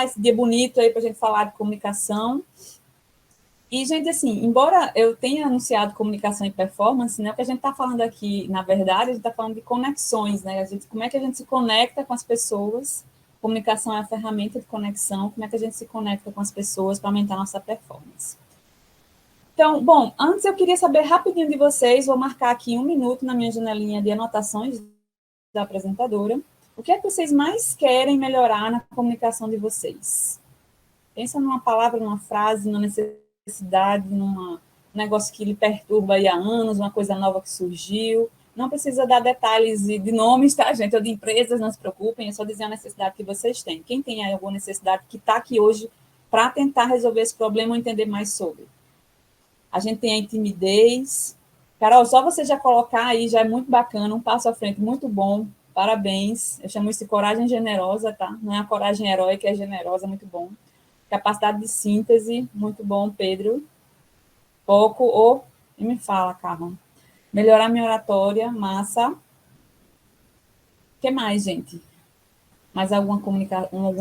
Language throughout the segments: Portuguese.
esse dia bonito aí para a gente falar de comunicação. E, gente, assim, embora eu tenha anunciado comunicação e performance, né, o que a gente está falando aqui, na verdade, a gente está falando de conexões, né? Como é que a gente se conecta com as pessoas? Comunicação é a ferramenta de conexão, como é que a gente se conecta com as pessoas para aumentar a nossa performance? Então, bom, antes eu queria saber rapidinho de vocês, vou marcar aqui 1 minuto na minha janelinha de anotações da apresentadora. O que é que vocês mais querem melhorar na comunicação de vocês? Pensa numa palavra, numa frase, numa necessidade, num negócio que lhe perturba aí há anos, uma coisa nova que surgiu. Não precisa dar detalhes de nomes, tá, gente? Ou de empresas, não se preocupem, é só dizer a necessidade que vocês têm. Quem tem aí alguma necessidade que está aqui hoje para tentar resolver esse problema ou entender mais sobre? A gente tem a timidez. Carol, só você já colocar aí já é muito bacana, um passo à frente muito bom. Parabéns. Eu chamo isso de coragem generosa, tá? Não é a coragem heróica, é generosa, muito bom. Capacidade de síntese, muito bom, Pedro. Pouco, ou... me fala, Carla. Melhorar minha oratória, massa. O que mais, gente? Mais alguma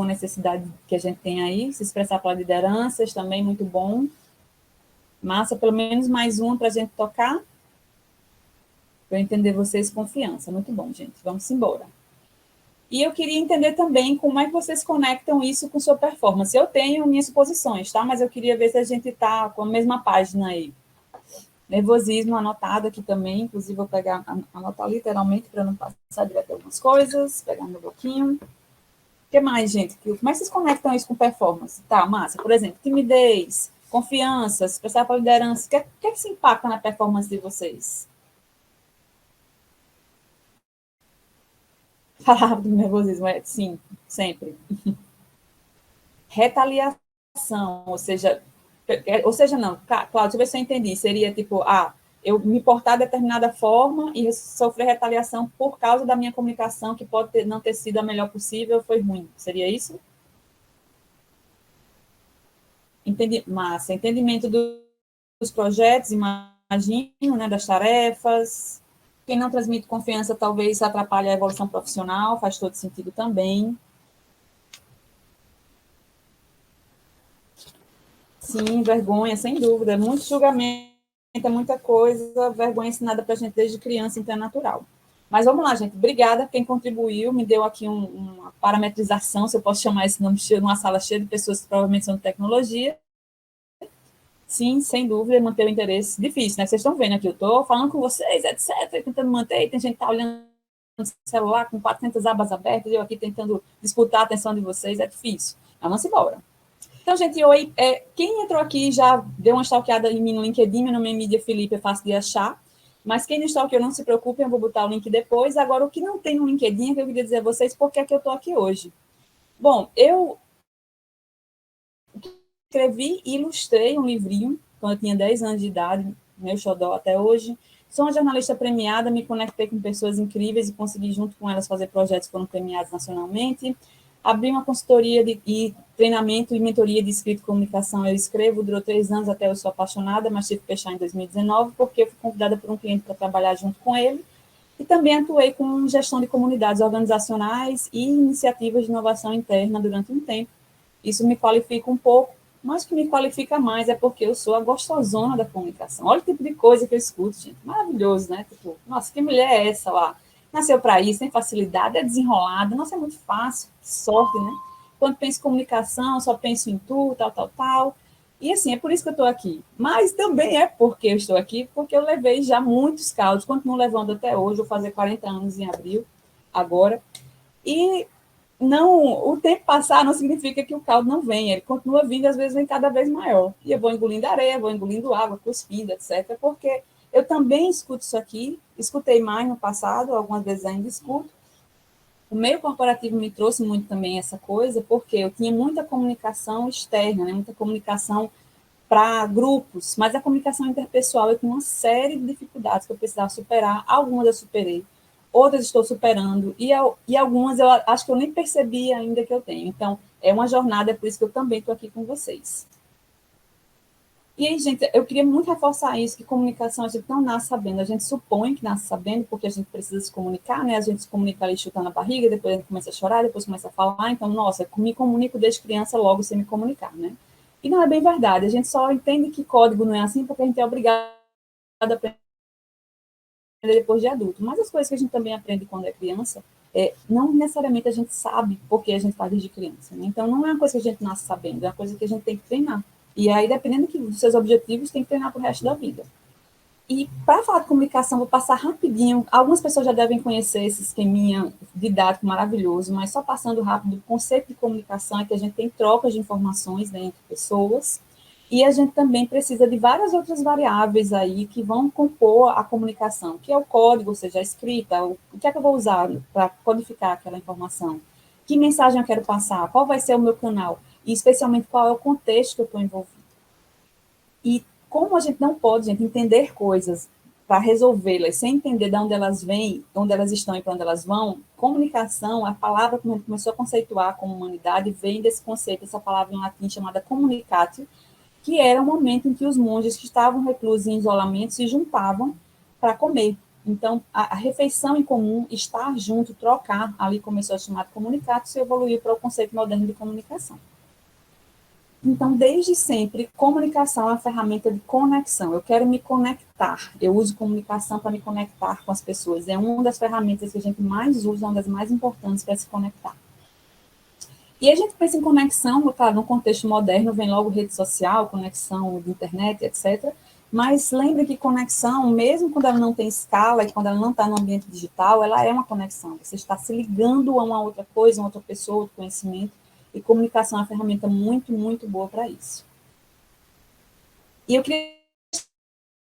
necessidade que a gente tem aí? Se expressar para lideranças, também muito bom. Massa, pelo menos mais uma para a gente tocar. Para eu entender vocês, confiança. Muito bom, gente. Vamos embora. E eu queria entender também como é que vocês conectam isso com sua performance. Eu tenho minhas suposições, tá? Mas eu queria ver se a gente está com a mesma página aí. Nervosismo anotado aqui também, inclusive vou pegar, anotar literalmente para não passar direto algumas coisas, pegar meu bloquinho. O que mais, gente? Como é que vocês conectam isso com performance? Tá, massa. Por exemplo, timidez, confiança, se prestar para liderança. O que é que se impacta na performance de vocês? Falar do nervosismo, sim, sempre. Retaliação, ou seja não, Cláudio, deixa eu ver se eu entendi, seria tipo, eu me portar de determinada forma e sofrer retaliação por causa da minha comunicação, que pode não ter sido a melhor possível, foi ruim, seria isso? Massa, entendimento dos projetos, imagino, né, das tarefas. Quem não transmite confiança talvez atrapalhe a evolução profissional, faz todo sentido também. Sim, vergonha, sem dúvida. Muito julgamento, é muita coisa, vergonha ensinada para a gente desde criança, então é natural. Mas vamos lá, gente. Obrigada quem contribuiu, me deu aqui uma parametrização, se eu posso chamar esse nome, numa sala cheia de pessoas que provavelmente são de tecnologia. Sim, sem dúvida, manter o interesse. Difícil, né? Vocês estão vendo aqui, eu estou falando com vocês, etc., tentando manter, tem gente que está olhando no celular com 400 abas abertas, eu aqui tentando disputar a atenção de vocês, é difícil. Mas vamos embora. Então, gente, oi. Quem entrou aqui já deu uma stalkeada em mim no LinkedIn, meu nome é Mídia Felipe, é fácil de achar. Mas quem não stalkeou, não se preocupem, eu vou botar o link depois. Agora, o que não tem no LinkedIn, é que eu queria dizer a vocês por que é que eu estou aqui hoje. Bom, eu escrevi e ilustrei um livrinho quando eu tinha 10 anos de idade, meu xodó até hoje. Sou uma jornalista premiada, me conectei com pessoas incríveis e consegui, junto com elas, fazer projetos que foram premiados nacionalmente. Abri uma consultoria e treinamento e mentoria de escrita e comunicação. Eu escrevo, durou 3 anos, até eu sou apaixonada, mas tive que fechar em 2019, porque eu fui convidada por um cliente para trabalhar junto com ele. E também atuei com gestão de comunidades organizacionais e iniciativas de inovação interna durante um tempo. Isso me qualifica um pouco, mas o que me qualifica mais é porque eu sou a gostosona da comunicação. Olha o tipo de coisa que eu escuto, gente. Maravilhoso, né? Tipo, nossa, que mulher é essa lá? Nasceu para isso, tem facilidade, é desenrolada. Nossa, é muito fácil, que sorte, né? Quando penso em comunicação, só penso em tu, tal, tal, tal. E assim, é por isso que eu estou aqui. Mas também é porque eu estou aqui, porque eu levei já muitos caldos, continuo levando até hoje, vou fazer 40 anos em abril, agora. E não, o tempo passar não significa que o caldo não venha, ele continua vindo, às vezes vem cada vez maior. E eu vou engolindo areia, vou engolindo água, cuspindo, etc., porque eu também escuto isso aqui, escutei mais no passado, algumas vezes ainda escuto. O meio corporativo me trouxe muito também essa coisa, porque eu tinha muita comunicação externa, né, muita comunicação para grupos, mas a comunicação interpessoal eu tinha uma série de dificuldades que eu precisava superar, algumas eu superei, outras estou superando, e algumas eu acho que eu nem percebi ainda que eu tenho. Então, é uma jornada, é por isso que eu também estou aqui com vocês. E aí, gente, eu queria muito reforçar isso, que comunicação a gente não nasce sabendo, a gente supõe que nasce sabendo, porque a gente precisa se comunicar, né? A gente se comunica ali chutando a barriga, depois a gente começa a chorar, depois começa a falar, então, nossa, me comunico desde criança, logo sem me comunicar, né? E não é bem verdade, a gente só entende que código não é assim porque a gente é obrigado a aprender depois de adulto. Mas as coisas que a gente também aprende quando é criança, não necessariamente a gente sabe porque a gente faz desde criança, né? Então, não é uma coisa que a gente nasce sabendo, é uma coisa que a gente tem que treinar. E aí, dependendo dos seus objetivos, tem que treinar para o resto da vida. E para falar de comunicação, vou passar rapidinho. Algumas pessoas já devem conhecer esse esqueminha didático maravilhoso, mas só passando rápido, o conceito de comunicação é que a gente tem trocas de informações, né, entre pessoas, e a gente também precisa de várias outras variáveis aí que vão compor a comunicação, que é o código, ou seja, a escrita, o que é que eu vou usar para codificar aquela informação, que mensagem eu quero passar, qual vai ser o meu canal, e especialmente qual é o contexto que eu estou envolvido. E como a gente não pode, gente, entender coisas para resolvê-las sem entender de onde elas vêm, onde elas estão e para onde elas vão, comunicação, a palavra que a gente começou a conceituar como humanidade, vem desse conceito, essa palavra em latim chamada communicatio, que era o momento em que os monges que estavam reclusos em isolamento se juntavam para comer. Então, a refeição em comum, estar junto, trocar, ali começou a chamar de comunicatio e evoluiu para o conceito moderno de comunicação. Então, desde sempre, comunicação é uma ferramenta de conexão. Eu quero me conectar. Eu uso comunicação para me conectar com as pessoas. É uma das ferramentas que a gente mais usa, uma das mais importantes para se conectar. E a gente pensa em conexão, claro, no contexto moderno, vem logo rede social, conexão de internet, etc. Mas lembre que conexão, mesmo quando ela não tem escala e quando ela não está no ambiente digital, ela é uma conexão. Você está se ligando a uma outra coisa, a uma outra pessoa, outro conhecimento. E comunicação é uma ferramenta muito, muito boa para isso. E eu queria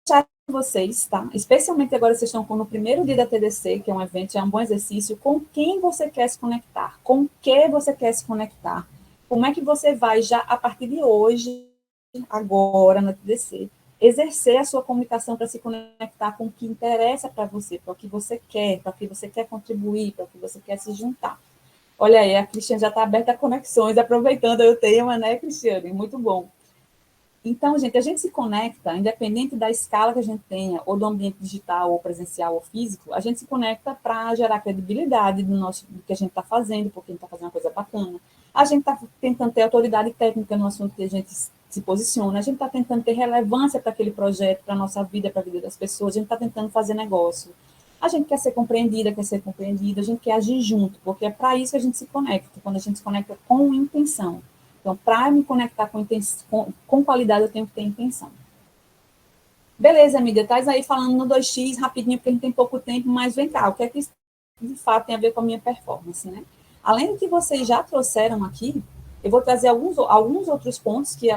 deixar com vocês, tá? Especialmente agora vocês estão no primeiro dia da TDC, que é um evento, é um bom exercício, com quem você quer se conectar, com o que você quer se conectar. Como é que você vai já, a partir de hoje, agora na TDC, exercer a sua comunicação para se conectar com o que interessa para você, para o que você quer, para o que você quer contribuir, para o que você quer se juntar. Olha aí, a Cristiane já está aberta a conexões, aproveitando o tema, né, Cristiane? Muito bom. Então, gente, a gente se conecta, independente da escala que a gente tenha, ou do ambiente digital, ou presencial, ou físico, a gente se conecta para gerar credibilidade do que a gente está fazendo, porque a gente está fazendo uma coisa bacana. A gente está tentando ter autoridade técnica no assunto que a gente se posiciona, a gente está tentando ter relevância para aquele projeto, para a nossa vida, para a vida das pessoas, a gente está tentando fazer negócio. A gente quer ser compreendida, a gente quer agir junto, porque é para isso que a gente se conecta, quando a gente se conecta com intenção. Então, para me conectar com qualidade, eu tenho que ter intenção. Beleza, amiga, estás aí falando no 2x rapidinho, porque a gente tem pouco tempo, mas vem cá, o que é que isso de fato tem a ver com a minha performance, né? Além do que vocês já trouxeram aqui, eu vou trazer alguns outros pontos, que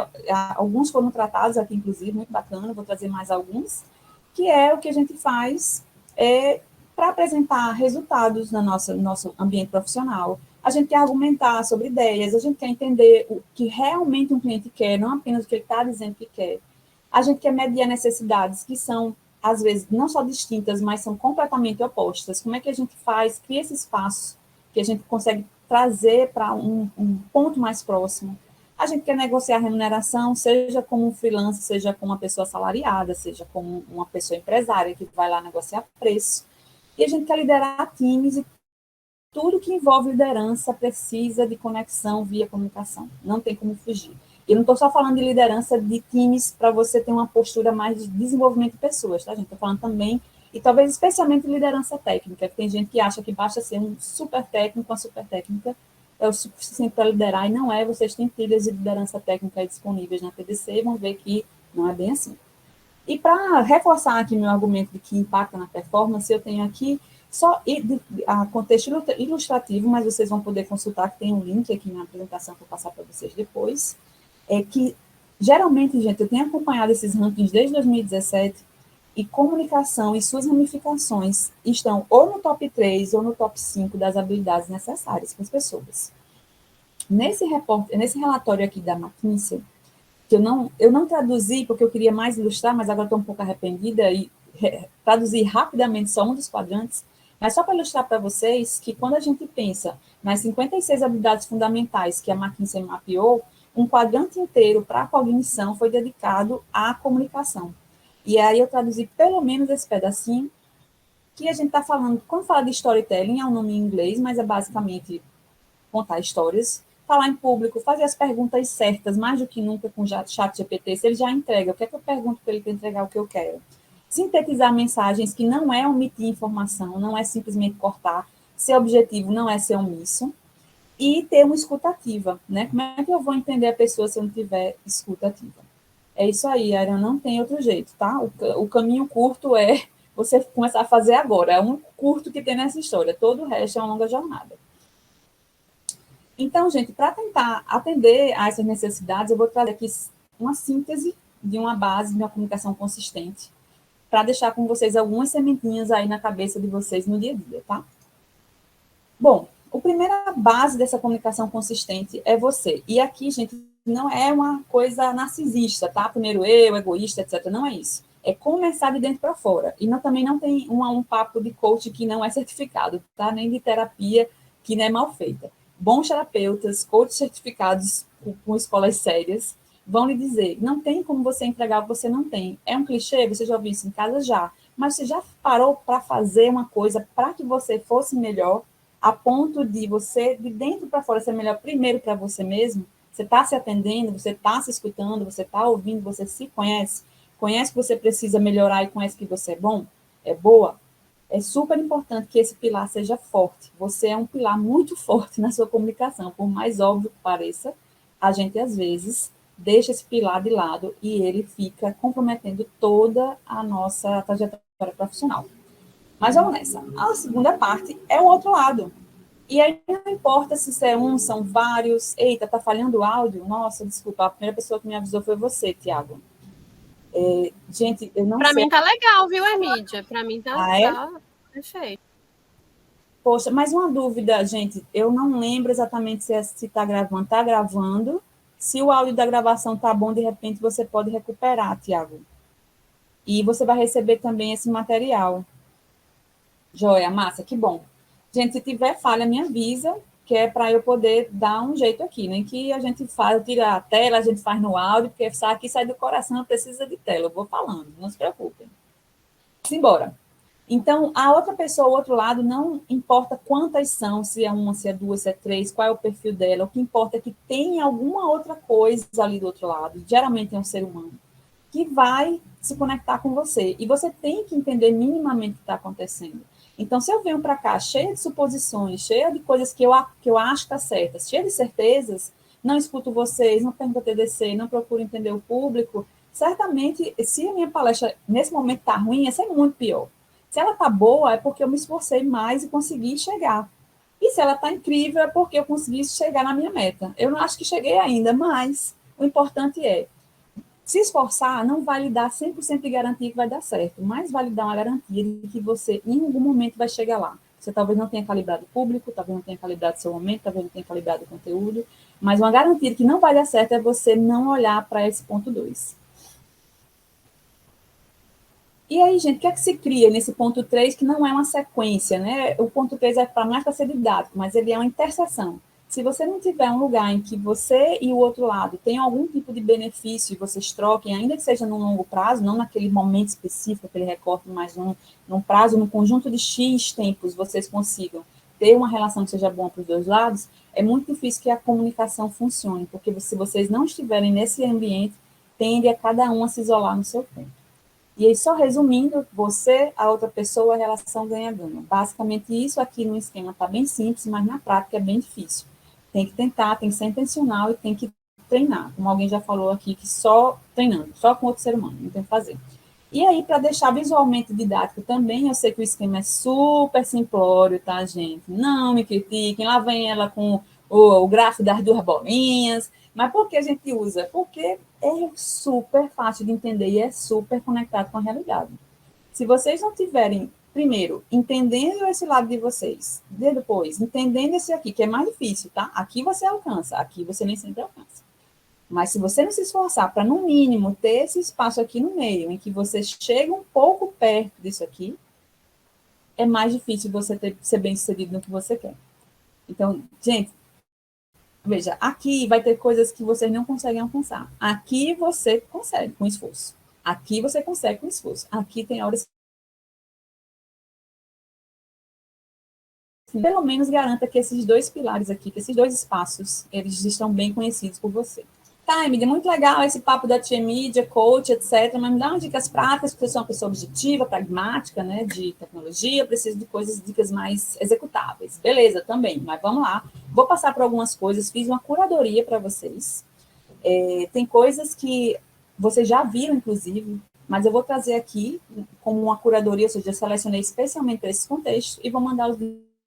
alguns foram tratados aqui, inclusive, muito bacana, vou trazer mais alguns, que é o que a gente faz para apresentar resultados no nosso ambiente profissional. A gente quer argumentar sobre ideias, a gente quer entender o que realmente um cliente quer, não apenas o que ele está dizendo que quer. A gente quer medir necessidades que são, às vezes, não só distintas, mas são completamente opostas. Como é que a gente faz, cria esse espaço que a gente consegue trazer para um ponto mais próximo. A gente quer negociar remuneração, seja como um freelancer, seja como uma pessoa assalariada, seja como uma pessoa empresária que vai lá negociar preço. E a gente quer liderar times e tudo que envolve liderança precisa de conexão via comunicação. Não tem como fugir. Eu não estou só falando de liderança de times para você ter uma postura mais de desenvolvimento de pessoas, tá, gente? Estou falando também, e talvez especialmente de liderança técnica, que tem gente que acha que basta ser um super técnico, uma super técnica, é o suficiente para liderar, e não é. Vocês têm trilhas de liderança técnica disponíveis na TDC e vão ver que não é bem assim. E para reforçar aqui meu argumento de que impacta na performance, eu tenho aqui só a contexto ilustrativo, mas vocês vão poder consultar, que tem um link aqui na apresentação que eu vou passar para vocês depois, é que, geralmente, gente, eu tenho acompanhado esses rankings desde 2017, e comunicação e suas ramificações estão ou no top 3 ou no top 5 das habilidades necessárias para as pessoas. Nesse relatório aqui da McKinsey, que eu não traduzi porque eu queria mais ilustrar, mas agora estou um pouco arrependida e traduzi rapidamente só um dos quadrantes, mas só para ilustrar para vocês que quando a gente pensa nas 56 habilidades fundamentais que a McKinsey mapeou, um quadrante inteiro para a cognição foi dedicado à comunicação. E aí eu traduzi pelo menos esse pedacinho, que a gente está falando, quando fala de storytelling, é um nome em inglês, mas é basicamente contar histórias, falar em público, fazer as perguntas certas, mais do que nunca com o chat GPT, se ele já entrega, o que é que eu pergunto para ele para entregar o que eu quero? Sintetizar mensagens, que não é omitir informação, não é simplesmente cortar, ser objetivo não é ser omisso, e ter uma escutativa, né? Como é que eu vou entender a pessoa se eu não tiver escutativa? É isso aí, Aaron, não tem outro jeito, tá? O caminho curto é você começar a fazer agora, é um curto que tem nessa história, todo o resto é uma longa jornada. Então, gente, para tentar atender a essas necessidades, eu vou trazer aqui uma síntese de uma base de uma comunicação consistente, para deixar com vocês algumas sementinhas aí na cabeça de vocês no dia a dia, tá? Bom, a primeira base dessa comunicação consistente é você. E aqui, gente, não é uma coisa narcisista, tá? Primeiro eu, egoísta, etc. Não é isso. É começar de dentro para fora. E também não tem um papo de coach que não é certificado, tá? Nem de terapia que não é mal feita. Bons terapeutas, coaches certificados com escolas sérias, vão lhe dizer, não tem como você entregar o que você não tem. É um clichê, você já ouviu isso em casa? Já. Mas você já parou para fazer uma coisa para que você fosse melhor, a ponto de você, de dentro para fora, ser melhor primeiro para você mesmo? Você está se atendendo, você está se escutando, você está ouvindo, você se conhece? Conhece que você precisa melhorar e conhece que você é bom? É boa? É super importante que esse pilar seja forte. Você é um pilar muito forte na sua comunicação. Por mais óbvio que pareça, a gente, às vezes, deixa esse pilar de lado e ele fica comprometendo toda a nossa trajetória profissional. Mas vamos nessa. A segunda parte é o outro lado. E aí não importa se é um, são vários. Eita, tá falhando o áudio? Nossa, desculpa, a primeira pessoa que me avisou foi você, Tiago. Gente, eu não Pra sei. mim tá legal, viu, Emídia? Pra mim É? tá perfeito. Poxa, mais uma dúvida, gente. Eu não lembro exatamente se tá gravando. Tá gravando. Se o áudio da gravação tá bom, de repente você pode recuperar, Tiago. E você vai receber também esse material. Joia, massa, que bom. Gente, se tiver falha, me avisa, que é para eu poder dar um jeito aqui, né? Que a gente faz, tira a tela, a gente faz no áudio, porque aqui sai do coração, precisa de tela. Eu vou falando, não se preocupem. Simbora. Então, a outra pessoa, o outro lado, não importa quantas são, se é uma, se é duas, se é três, qual é o perfil dela, o que importa é que tem alguma outra coisa ali do outro lado, geralmente é um ser humano, que vai se conectar com você. E você tem que entender minimamente o que está acontecendo. Então, se eu venho para cá cheia de suposições, cheia de coisas que eu acho que está certas, cheia de certezas, não escuto vocês, não pergunto TDC, não procuro entender o público, certamente, se a minha palestra nesse momento está ruim, ia ser muito pior. Se ela está boa, é porque eu me esforcei mais e consegui chegar. E se ela está incrível, é porque eu consegui chegar na minha meta. Eu não acho que cheguei ainda, mas o importante é se esforçar não vai lhe dar 100% de garantia que vai dar certo, mas vai lhe dar uma garantia de que você, em algum momento, vai chegar lá. Você talvez não tenha calibrado o público, talvez não tenha calibrado o seu momento, talvez não tenha calibrado o conteúdo, mas uma garantia de que não vai dar certo é você não olhar para esse ponto 2. E aí, gente, o que é que se cria nesse ponto 3 que não é uma sequência, né? O ponto 3 é para mais para ser didático, mas ele é uma interseção. Se você não tiver um lugar em que você e o outro lado tenham algum tipo de benefício e vocês troquem, ainda que seja num longo prazo, não naquele momento específico, aquele recorte, mas num prazo, num conjunto de X tempos, vocês consigam ter uma relação que seja boa para os dois lados, é muito difícil que a comunicação funcione, porque se vocês não estiverem nesse ambiente, tende a cada um a se isolar no seu tempo. E aí, só resumindo, você, a outra pessoa, a relação ganha-ganha. Basicamente, isso aqui no esquema está bem simples, mas na prática é bem difícil. Tem que tentar, tem que ser intencional e tem que treinar. Como alguém já falou aqui, que só treinando, só com outro ser humano, não tem que fazer. E aí, para deixar visualmente didático também, eu sei que o esquema é super simplório, tá, gente? Não me critiquem, lá vem ela com o gráfico das duas bolinhas. Mas por que a gente usa? Porque é super fácil de entender e é super conectado com a realidade. Se vocês não tiverem, primeiro, entendendo esse lado de vocês, depois, entendendo esse aqui, que é mais difícil, tá? Aqui você alcança, aqui você nem sempre alcança. Mas se você não se esforçar para, no mínimo, ter esse espaço aqui no meio, em que você chega um pouco perto disso aqui, é mais difícil você ser bem sucedido no que você quer. Então, gente, Veja, aqui vai ter coisas que vocês não conseguem alcançar. Aqui você consegue com esforço. Aqui você consegue com esforço. Aqui tem horas que pelo menos garanta que esses dois pilares aqui, que esses dois espaços, eles estão bem conhecidos por você. Tá, Emília, muito legal esse papo da tia mídia, coach, etc. Mas me dá umas dicas práticas, porque eu sou uma pessoa objetiva, pragmática, né, de tecnologia, preciso de coisas, dicas mais executáveis. Beleza, também, mas vamos lá. Vou passar por algumas coisas, fiz uma curadoria para vocês. Tem coisas que vocês já viram, inclusive, mas eu vou trazer aqui como uma curadoria, ou seja, eu selecionei especialmente para esse contexto e vou mandar os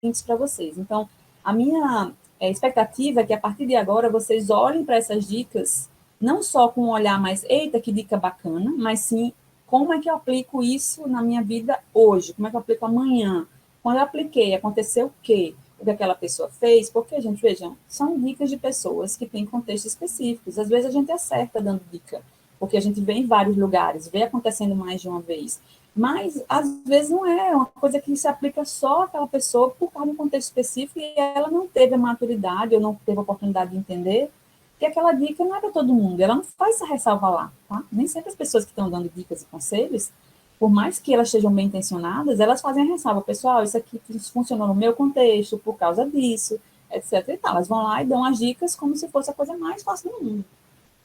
links para vocês. Então, a minha expectativa é que a partir de agora vocês olhem para essas dicas, não só com um olhar mais, eita, que dica bacana, mas sim, como é que eu aplico isso na minha vida hoje? Como é que eu aplico amanhã? Quando eu apliquei, aconteceu o quê? O que aquela pessoa fez? Porque, gente, vejam, são dicas de pessoas que têm contextos específicos. Às vezes a gente acerta dando dica, porque a gente vê em vários lugares, vê acontecendo mais de uma vez. Mas, às vezes, não é uma coisa que se aplica só àquela pessoa por causa de um contexto específico e ela não teve a maturidade ou não teve a oportunidade de entender que aquela dica não é para todo mundo. Ela não faz essa ressalva lá, tá? Nem sempre as pessoas que estão dando dicas e conselhos, por mais que elas sejam bem intencionadas, elas fazem a ressalva. Pessoal, isso aqui funcionou no meu contexto por causa disso, etc. E tal. Elas vão lá e dão as dicas como se fosse a coisa mais fácil do mundo.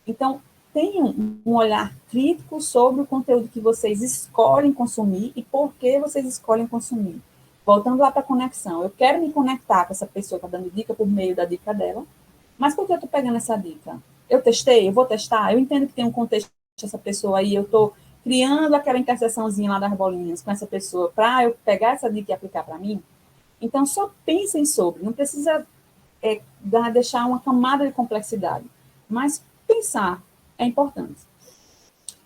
Então, tenham um olhar crítico sobre o conteúdo que vocês escolhem consumir e por que vocês escolhem consumir. Voltando lá para a conexão, eu quero me conectar com essa pessoa que está dando dica por meio da dica dela, mas por que eu estou pegando essa dica? Eu testei, eu vou testar, eu entendo que tem um contexto dessa pessoa aí, eu estou criando aquela interseçãozinha lá das bolinhas com essa pessoa para eu pegar essa dica e aplicar para mim. Então, só pensem sobre, não precisa deixar uma camada de complexidade, mas pensar é importante.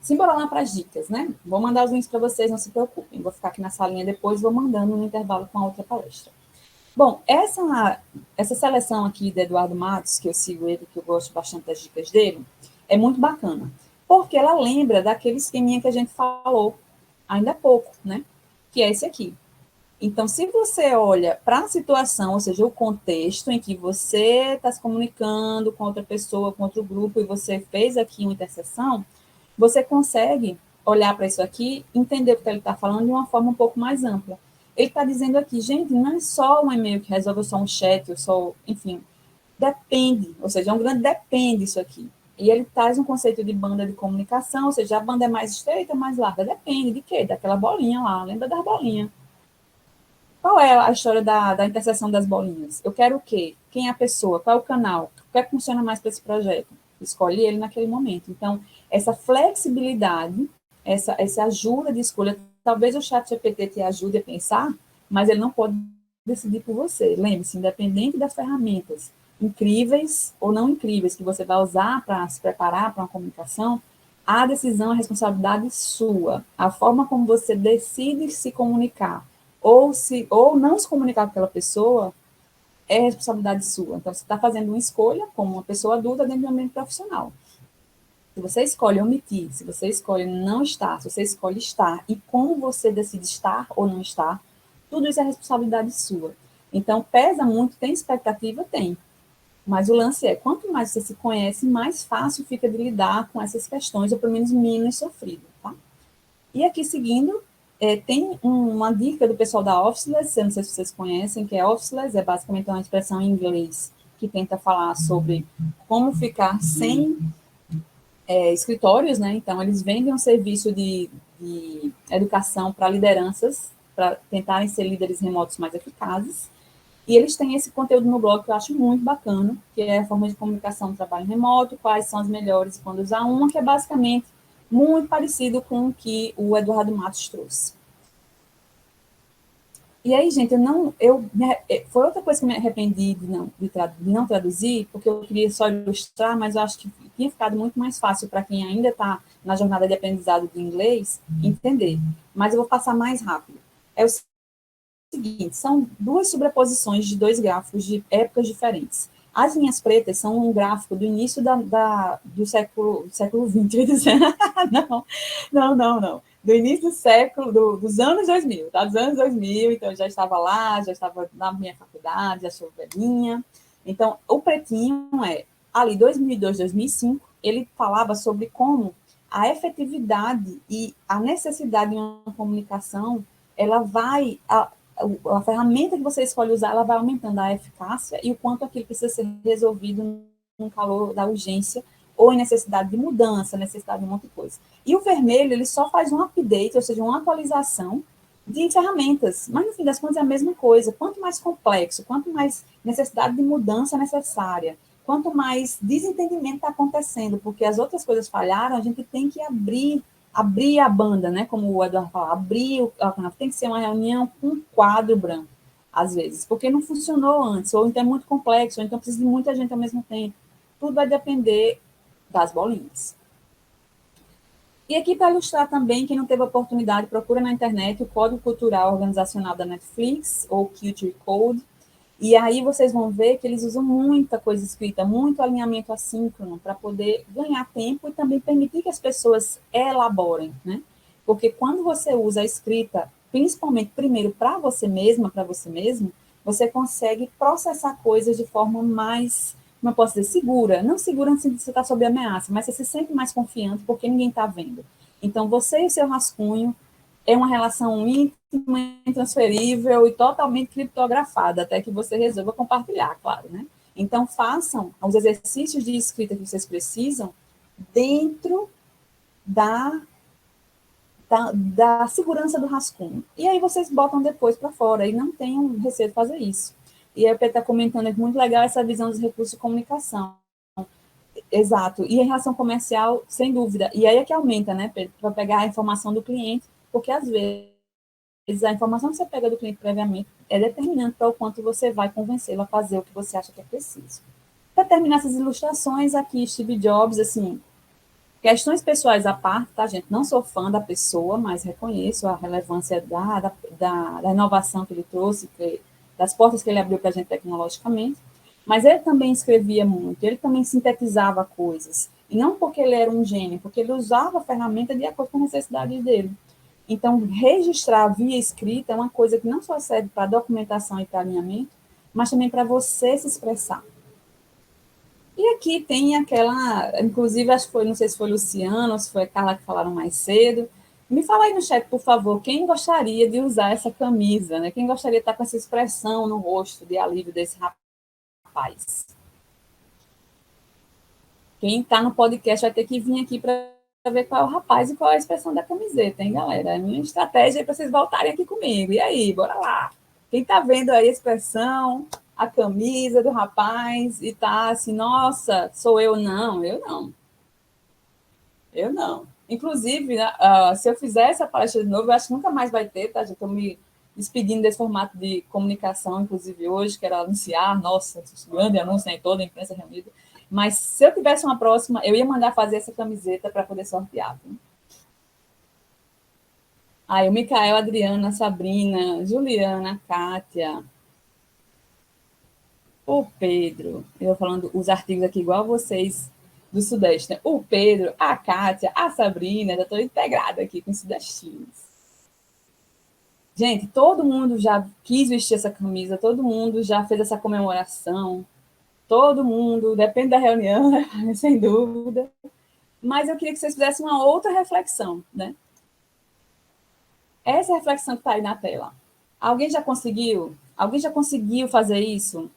Simbora lá para as dicas, né? Vou mandar os links para vocês, não se preocupem. Vou ficar aqui na salinha depois, vou mandando no intervalo com a outra palestra. Bom, essa seleção aqui de Eduardo Matos, que eu sigo ele, que eu gosto bastante das dicas dele, é muito bacana, porque ela lembra daquele esqueminha que a gente falou ainda há pouco, né? Que é esse aqui. Então, se você olha para a situação, ou seja, o contexto em que você está se comunicando com outra pessoa, com outro grupo, e você fez aqui uma interseção, você consegue olhar para isso aqui, entender o que ele está falando de uma forma um pouco mais ampla. Ele está dizendo aqui, gente, não é só um e-mail que resolve, ou só um chat, ou só, enfim, depende, ou seja, é um grande depende isso aqui. E ele traz um conceito de banda de comunicação, ou seja, a banda é mais estreita, mais larga, depende de quê? Daquela bolinha lá, lembra das bolinhas. Qual é a história da interseção das bolinhas? Eu quero o quê? Quem é a pessoa? Qual é o canal? O que é que funciona mais para esse projeto? Escolhe ele naquele momento. Então, essa flexibilidade, essa ajuda de escolha, talvez o chat GPT te ajude a pensar, mas ele não pode decidir por você. Lembre-se, independente das ferramentas incríveis ou não incríveis que você vai usar para se preparar para uma comunicação, a decisão, a responsabilidade sua. A forma como você decide se comunicar ou não se comunicar com aquela pessoa é responsabilidade sua. Então, você está fazendo uma escolha como uma pessoa adulta dentro do ambiente profissional. Se você escolhe omitir, se você escolhe não estar, se você escolhe estar, e como você decide estar ou não estar, tudo isso é responsabilidade sua. Então, pesa muito, tem expectativa? Tem. Mas o lance é, quanto mais você se conhece, mais fácil fica de lidar com essas questões, ou pelo menos menos sofrido, tá? E aqui, seguindo, tem uma dica do pessoal da Officeless, eu não sei se vocês conhecem, que é Officeless, é basicamente uma expressão em inglês que tenta falar sobre como ficar sem escritórios, né? Então, eles vendem um serviço de educação para lideranças, para tentarem ser líderes remotos mais eficazes, e eles têm esse conteúdo no blog que eu acho muito bacana, que é a forma de comunicação do trabalho remoto, quais são as melhores e quando usar uma, que é basicamente muito parecido com o que o Eduardo Matos trouxe. E aí, gente, foi outra coisa que eu me arrependi de não traduzir, porque eu queria só ilustrar, mas eu acho que tinha ficado muito mais fácil para quem ainda está na jornada de aprendizado de inglês entender. Mas eu vou passar mais rápido. É o seguinte, são duas sobreposições de dois gráficos de épocas diferentes. As linhas pretas são um gráfico do início do século XX, não. Do início do século, dos anos 2000, tá? Dos anos 2000, então eu já estava lá, já estava na minha faculdade, já sou velhinha. Então, o pretinho ali, 2002, 2005, ele falava sobre como a efetividade e a necessidade de uma comunicação, ela vai, a ferramenta que você escolhe usar, ela vai aumentando a eficácia e o quanto aquilo precisa ser resolvido no calor da urgência ou em necessidade de mudança, necessidade de um monte de coisa. E o vermelho, ele só faz um update, ou seja, uma atualização de ferramentas, mas no fim das contas é a mesma coisa. Quanto mais complexo, quanto mais necessidade de mudança necessária, quanto mais desentendimento está acontecendo, porque as outras coisas falharam, a gente tem que abrir a banda, né? Como o Eduardo falou, tem que ser uma reunião com um quadro branco, às vezes, porque não funcionou antes, ou então é muito complexo, ou então precisa de muita gente ao mesmo tempo. Tudo vai depender das bolinhas. E aqui, para ilustrar também, quem não teve oportunidade, procura na internet o Código Cultural Organizacional da Netflix, ou Culture Code, e aí vocês vão ver que eles usam muita coisa escrita, muito alinhamento assíncrono, para poder ganhar tempo e também permitir que as pessoas elaborem, né? Porque quando você usa a escrita, principalmente primeiro para você mesma, para você mesmo, você consegue processar coisas de forma mais, como eu posso dizer, segura. Não segura se você está sob ameaça, mas você se sente mais confiante porque ninguém está vendo. Então, você e o seu rascunho é uma relação íntima, intransferível e totalmente criptografada, até que você resolva compartilhar, claro, né? Então, façam os exercícios de escrita que vocês precisam dentro da segurança do rascunho. E aí vocês botam depois para fora e não tenham receio de fazer isso. E a Pedro está comentando, é muito legal essa visão dos recursos de comunicação. Exato. E em relação comercial, sem dúvida. E aí é que aumenta, né, Pedro, para pegar a informação do cliente, porque às vezes a informação que você pega do cliente previamente é determinante para o quanto você vai convencê-lo a fazer o que você acha que é preciso. Para terminar essas ilustrações, aqui Steve Jobs, assim, questões pessoais à parte, tá, gente? Não sou fã da pessoa, mas reconheço a relevância da inovação que ele trouxe, das portas que ele abriu para a gente tecnologicamente. Mas ele também escrevia muito, ele também sintetizava coisas. E não porque ele era um gênio, porque ele usava a ferramenta de acordo com a necessidade dele. Então, registrar via escrita é uma coisa que não só serve para documentação e para alinhamento, mas também para você se expressar. E aqui tem aquela, inclusive, acho que foi, não sei se foi Luciano ou se foi a Carla que falaram mais cedo. Me fala aí no chat, por favor, quem gostaria de usar essa camisa, né? Quem gostaria de estar com essa expressão no rosto de alívio desse rapaz? Quem está no podcast vai ter que vir aqui para ver qual é o rapaz e qual é a expressão da camiseta, hein, galera? A minha estratégia é para vocês voltarem aqui comigo. E aí, bora lá. Quem está vendo aí a expressão, a camisa do rapaz e tá assim, nossa, sou eu? Não, eu não. Eu não. Inclusive, se eu fizer essa palestra de novo, eu acho que nunca mais vai ter, tá? Já estou me despedindo desse formato de comunicação, inclusive hoje, quero anunciar, nossa, grande anúncio, né, toda a imprensa reunida. Mas se eu tivesse uma próxima, eu ia mandar fazer essa camiseta para poder sortear. Viu? Aí, o Micael, Adriana, Sabrina, Juliana, Kátia, o Pedro, eu falando os artigos aqui igual vocês do Sudeste, né? O Pedro, a Kátia, a Sabrina, já estou integrada aqui com os sudestinos. Gente, todo mundo já quis vestir essa camisa, todo mundo já fez essa comemoração, todo mundo, depende da reunião, né? Sem dúvida. Mas eu queria que vocês fizessem uma outra reflexão, né? Essa reflexão que está aí na tela. Alguém já conseguiu? Alguém já conseguiu fazer isso?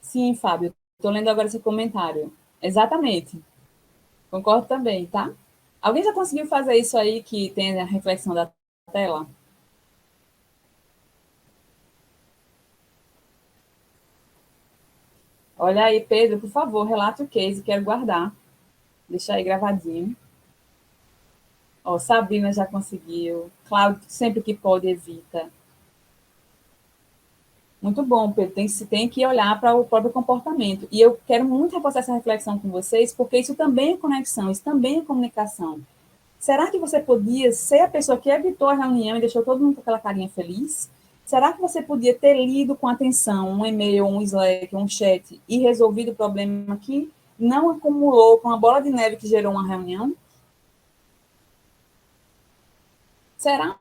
Sim, Fábio. Estou lendo agora esse comentário. Exatamente. Concordo também, tá? Alguém já conseguiu fazer isso aí que tem a reflexão da tela? Olha aí, Pedro, por favor, relata o case, quero guardar. Deixa aí gravadinho. Ó, Sabrina já conseguiu. Cláudio, sempre que pode, evita. Muito bom, Pedro. Tem que olhar para o próprio comportamento. E eu quero muito reforçar essa reflexão com vocês, porque isso também é conexão, isso também é comunicação. Será que você podia ser a pessoa que evitou a reunião e deixou todo mundo com aquela carinha feliz? Será que você podia ter lido com atenção um e-mail, um Slack, um chat e resolvido o problema que não acumulou com uma bola de neve que gerou uma reunião? será,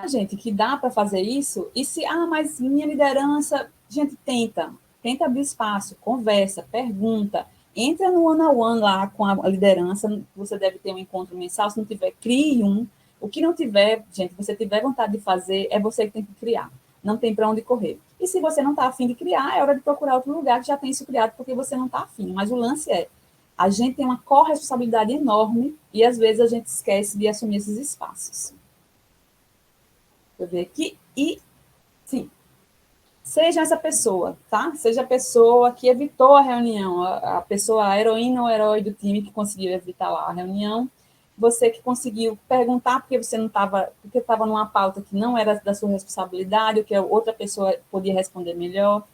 gente, que dá para fazer isso? E se, mas minha liderança, gente, tenta abrir espaço, conversa, pergunta, entra no one-on-one lá com a liderança, você deve ter um encontro mensal, se não tiver, crie um. O que não tiver, gente, você tiver vontade de fazer, é você que tem que criar. Não tem para onde correr. E se você não está afim de criar, é hora de procurar outro lugar que já tem isso criado, porque você não está afim. Mas o lance é, a gente tem uma corresponsabilidade enorme e, às vezes, a gente esquece de assumir esses espaços. Deixa eu ver aqui. E, sim, seja essa pessoa, tá? Seja a pessoa que evitou a reunião, a pessoa, a heroína ou herói do time que conseguiu evitar lá a reunião, você que conseguiu perguntar porque você não estava, porque estava numa pauta que não era da sua responsabilidade, ou que a outra pessoa podia responder melhor.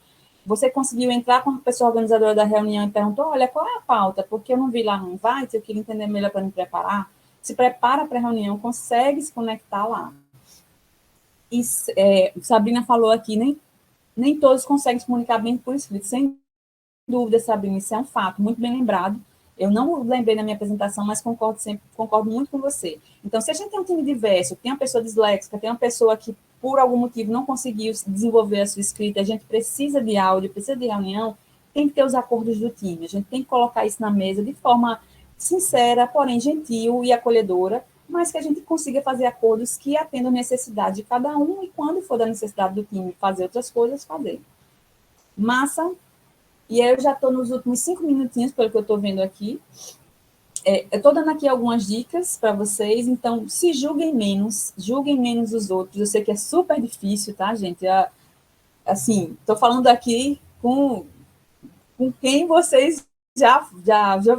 Você conseguiu entrar com a pessoa organizadora da reunião e perguntou, olha, qual é a pauta? Porque eu não vi lá no invite, eu queria entender melhor para me preparar. Se prepara para a reunião, consegue se conectar lá. E Sabrina falou aqui, nem todos conseguem se comunicar bem por escrito. Sem dúvida, Sabrina, isso é um fato, muito bem lembrado. Eu não lembrei na minha apresentação, mas concordo muito com você. Então, se a gente tem um time diverso, tem uma pessoa disléxica, tem uma pessoa que, por algum motivo, não conseguiu desenvolver a sua escrita, a gente precisa de áudio, precisa de reunião, tem que ter os acordos do time. A gente tem que colocar isso na mesa de forma sincera, porém gentil e acolhedora, mas que a gente consiga fazer acordos que atendam a necessidade de cada um e, quando for da necessidade do time fazer outras coisas, fazer. Massa. E aí eu já estou nos últimos 5 minutinhos, pelo que eu estou vendo aqui. Eu estou dando aqui algumas dicas para vocês, então se julguem menos os outros. Eu sei que é super difícil, tá, gente? Assim, estou falando aqui com quem vocês já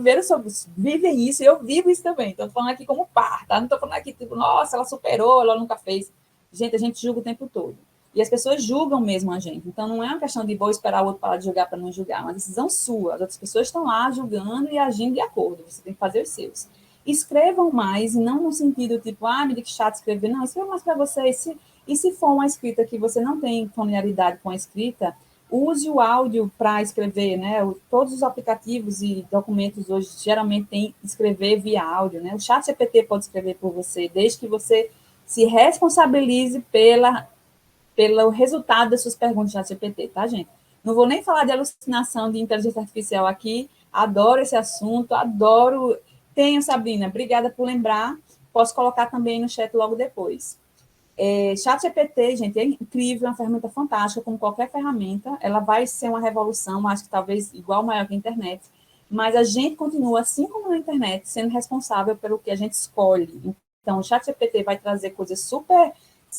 viram sobre, vivem isso, e eu vivo isso também. Estou falando aqui como par, tá? Não estou falando aqui, tipo, nossa, ela superou, ela nunca fez. Gente, a gente julga o tempo todo. E as pessoas julgam mesmo a gente. Então, não é uma questão de vou esperar o outro parar de julgar para não julgar. É uma decisão sua. As outras pessoas estão lá julgando e agindo de acordo. Você tem que fazer os seus. Escrevam mais, e não no sentido tipo, me que chato escrever. Não, escreva mais para vocês. E se for uma escrita que você não tem familiaridade com a escrita, use o áudio para escrever, né? Todos os aplicativos e documentos hoje geralmente têm escrever via áudio, né? O ChatGPT pode escrever por você, desde que você se responsabilize pelo resultado das suas perguntas do ChatGPT, tá, gente? Não vou nem falar de alucinação de inteligência artificial aqui, adoro esse assunto, adoro. Tenho, Sabrina, obrigada por lembrar. Posso colocar também no chat logo depois. ChatGPT, gente, é incrível, é uma ferramenta fantástica, como qualquer ferramenta. Ela vai ser uma revolução, acho que talvez igual maior que a internet. Mas a gente continua, assim como na internet, sendo responsável pelo que a gente escolhe. Então, o ChatGPT vai trazer coisas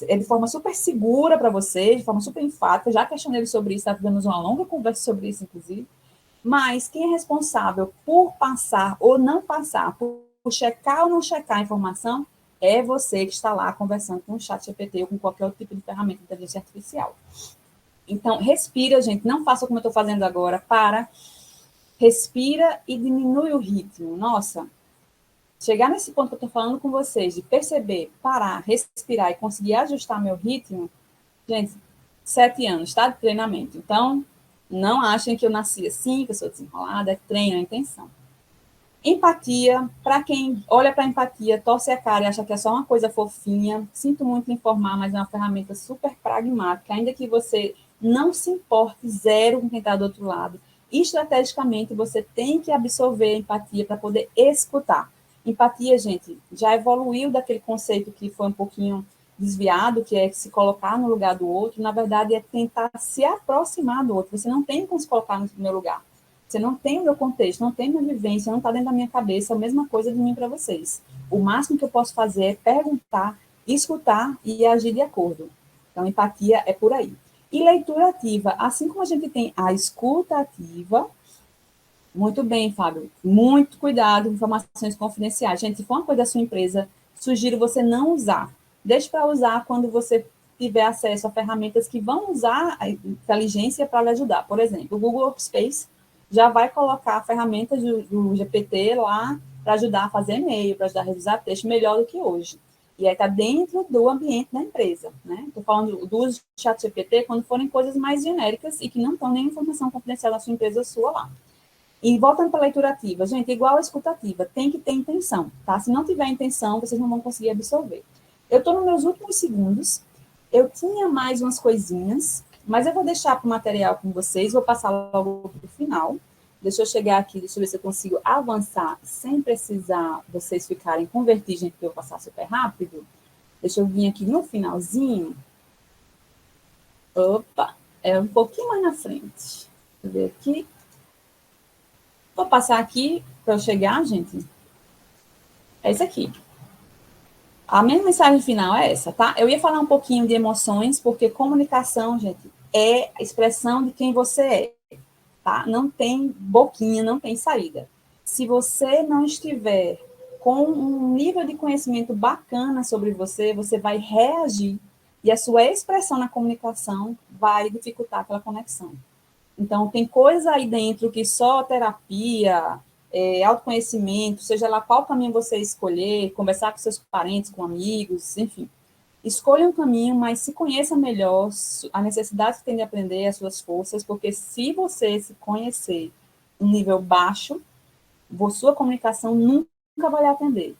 de forma super segura para você, de forma super enfática. Já questionei sobre isso, tivemos uma longa conversa sobre isso, inclusive. Mas quem é responsável por passar ou não passar, por checar ou não checar a informação, é você que está lá conversando com o ChatGPT ou com qualquer outro tipo de ferramenta de inteligência artificial. Então, respira, gente. Não faça como eu estou fazendo agora. Respira e diminui o ritmo. Nossa, chegar nesse ponto que eu estou falando com vocês, de perceber, parar, respirar e conseguir ajustar meu ritmo, gente, 7 anos, tá? De treinamento. Então, não achem que eu nasci assim, que eu sou desenrolada, é treino, é intenção. Empatia, para quem olha para a empatia, torce a cara e acha que é só uma coisa fofinha, sinto muito em informar, mas é uma ferramenta super pragmática, ainda que você não se importe zero com quem está do outro lado. Estrategicamente, você tem que absorver a empatia para poder escutar. Empatia, gente, já evoluiu daquele conceito que foi um pouquinho desviado, que é se colocar no lugar do outro, na verdade é tentar se aproximar do outro. Você não tem como se colocar no meu lugar. Você não tem o meu contexto, não tem minha vivência, não está dentro da minha cabeça, a mesma coisa de mim para vocês. O máximo que eu posso fazer é perguntar, escutar e agir de acordo. Então, empatia é por aí. E leitura ativa, assim como a gente tem a escuta ativa, muito bem, Fábio, muito cuidado com informações confidenciais. Gente, se for uma coisa da sua empresa, sugiro você não usar. Deixe para usar quando você tiver acesso a ferramentas que vão usar a inteligência para lhe ajudar. Por exemplo, o Google Workspace já vai colocar ferramentas do GPT lá para ajudar a fazer e-mail, para ajudar a revisar texto melhor do que hoje. E aí está dentro do ambiente da empresa, né? Estou falando do uso do chat GPT quando forem coisas mais genéricas e que não estão nem informação confidencial da sua empresa sua lá. E voltando para a leitura ativa, gente, igual a escutativa, tem que ter intenção, tá? Se não tiver intenção, vocês não vão conseguir absorver. Eu estou nos meus últimos segundos, eu tinha mais umas coisinhas, mas eu vou deixar para o material com vocês, vou passar logo para o final. Deixa eu chegar aqui, deixa eu ver se eu consigo avançar sem precisar vocês ficarem com vertigem, porque eu vou passar super rápido. Deixa eu vir aqui no finalzinho. Opa, é um pouquinho mais na frente. Deixa eu ver aqui. Vou passar aqui para eu chegar, gente. É isso aqui. A minha mensagem final é essa, tá? Eu ia falar um pouquinho de emoções, porque comunicação, gente, é a expressão de quem você é, tá? Não tem boquinha, não tem saída. Se você não estiver com um nível de conhecimento bacana sobre você, você vai reagir e a sua expressão na comunicação vai dificultar aquela conexão. Então, tem coisa aí dentro que só terapia, autoconhecimento, seja lá qual caminho você escolher, conversar com seus parentes, com amigos, enfim. Escolha um caminho, mas se conheça melhor a necessidade que tem de aprender, as suas forças, porque se você se conhecer em nível baixo, sua comunicação nunca vai lhe atender.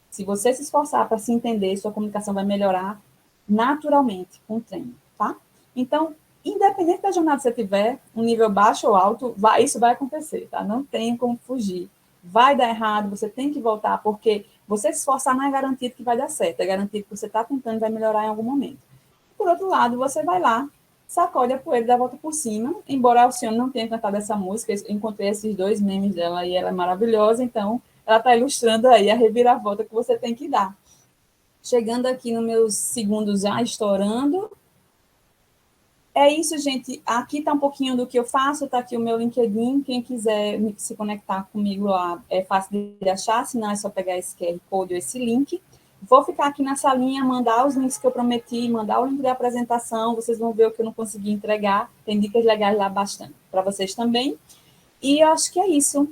Se você se esforçar para se entender, sua comunicação vai melhorar naturalmente com o treino, tá? Então, independente da jornada que você tiver, um nível baixo ou alto, isso vai acontecer, tá? Não tem como fugir. Vai dar errado, você tem que voltar, porque você se esforçar não é garantido que vai dar certo, é garantido que você está tentando e vai melhorar em algum momento. Por outro lado, você vai lá, sacode a poeira e dá a volta por cima, embora a Alcione não tenha cantado essa música, eu encontrei esses 2 memes dela e ela é maravilhosa, então ela está ilustrando aí a reviravolta que você tem que dar. Chegando aqui nos meus segundos já estourando. É isso, gente. Aqui está um pouquinho do que eu faço, está aqui o meu LinkedIn. Quem quiser se conectar comigo lá, é fácil de achar, senão é só pegar esse QR Code ou esse link. Vou ficar aqui na salinha, mandar os links que eu prometi, mandar o link da apresentação, vocês vão ver o que eu não consegui entregar. Tem dicas legais lá bastante para vocês também. E eu acho que é isso.